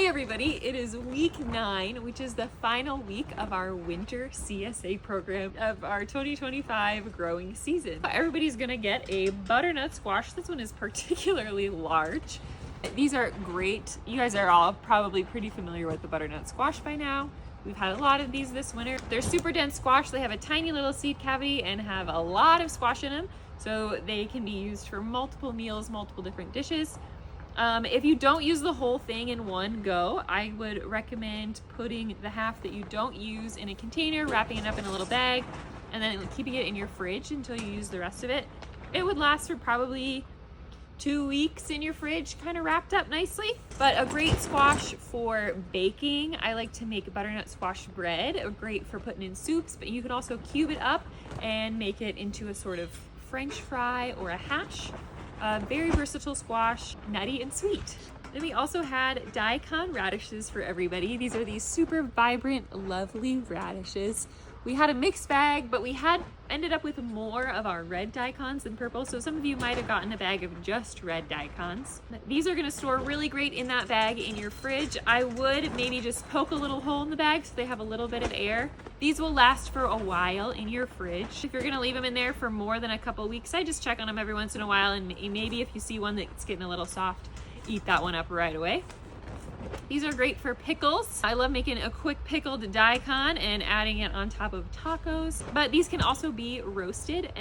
everybody, it is week 9, which is the final week of our Winter CSA program of our 2025 growing season. Everybody's gonna get a butternut squash. This one is particularly large. These are great. You guys are all probably pretty familiar with the butternut squash by now. We've had a lot of these this winter. They're super dense squash. They have a tiny little seed cavity and have a lot of squash in them. So they can be used for multiple meals, multiple different dishes. If you don't use the whole thing in one go, I would recommend putting the half that you don't use in a container, wrapping it up in a little bag, and then keeping it in your fridge until you use the rest of it. It would last for probably 2 weeks in your fridge, kind of wrapped up nicely. But a great squash for baking. I like to make butternut squash bread, great for putting in soups, but you can also cube it up and make it into a sort of French fry or a hash. Very versatile squash, nutty and sweet. Then we also had daikon radishes for everybody. These are these super vibrant, lovely radishes. We had a mixed bag, but we ended up with more of our red daikons than purple, so some of you might have gotten a bag of just red daikons. These are gonna store really great in that bag in your fridge. I would maybe just poke a little hole in the bag so they have a little bit of air. These will last for a while in your fridge. If you're gonna leave them in there for more than a couple weeks, I just check on them every once in a while, and maybe if you see one that's getting a little soft, eat that one up right away. These are great for pickles. I love making a quick pickled daikon and adding it on top of tacos. But these can also be roasted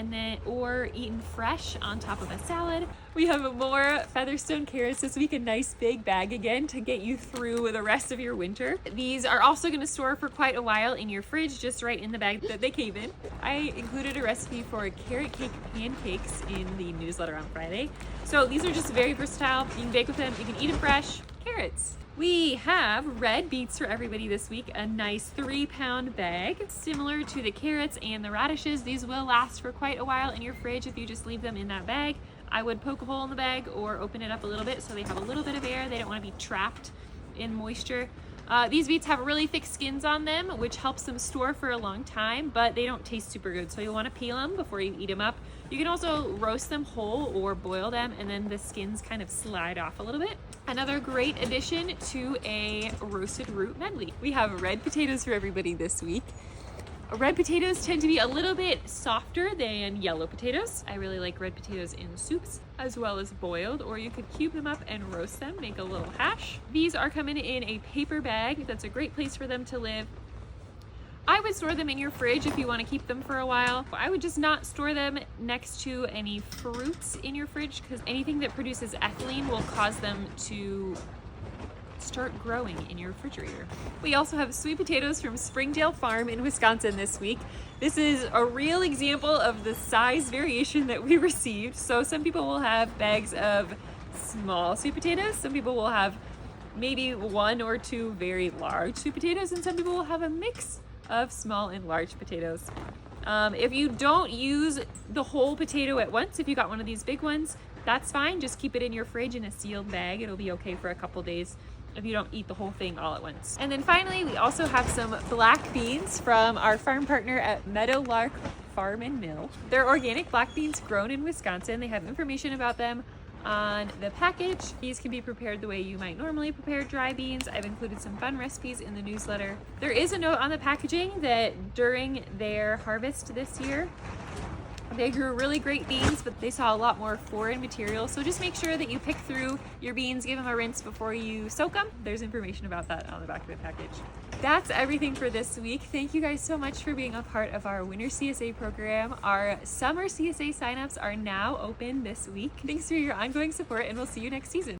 or eaten fresh on top of a salad. We have more Featherstone carrots this week, a nice big bag again to get you through the rest of your winter. These are also going to store for quite a while in your fridge, just right in the bag that they came in. I included a recipe for carrot cake pancakes in the newsletter on Friday. So these are just very versatile. You can bake with them, you can eat them fresh. Carrots. We have red beets for everybody this week, a nice 3-pound bag. Similar to the carrots and the radishes, these will last for quite a while in your fridge if you just leave them in that bag. I would poke a hole in the bag or open it up a little bit so they have a little bit of air. They don't want to be trapped in moisture. These beets have really thick skins on them, which helps them store for a long time, but they don't taste super good, so you'll want to peel them before you eat them up. You can also roast them whole or boil them, and then the skins kind of slide off a little bit. Another great addition to a roasted root medley. We have red potatoes for everybody this week. Red potatoes tend to be a little bit softer than yellow potatoes. I really like red potatoes in soups as well as boiled, or you could cube them up and roast them, make a little hash. These are coming in a paper bag. That's a great place for them to live. I would store them in your fridge if you want to keep them for a while. I would just not store them next to any fruits in your fridge, because anything that produces ethylene will cause them to start growing in your refrigerator. We also have sweet potatoes from Springdale Farm in Wisconsin this week. This is a real example of the size variation that we received. So some people will have bags of small sweet potatoes. Some people will have maybe 1 or 2 very large sweet potatoes, and some people will have a mix of small and large potatoes. If you don't use the whole potato at once, if you got one of these big ones, that's fine. Just keep it in your fridge in a sealed bag. It'll be okay for a couple days if you don't eat the whole thing all at once. And then finally, we also have some black beans from our farm partner at Meadowlark Farm and Mill. They're organic black beans grown in Wisconsin. They have information about them on the package. These can be prepared the way you might normally prepare dry beans. I've included some fun recipes in the newsletter. There is a note on the packaging that during their harvest this year, they grew really great beans, but they saw a lot more foreign material. So just make sure that you pick through your beans, give them a rinse before you soak them. There's information about that on the back of the package. That's everything for this week. Thank you guys so much for being a part of our Winter CSA program. Our summer CSA signups are now open this week. Thanks for your ongoing support, and we'll see you next season.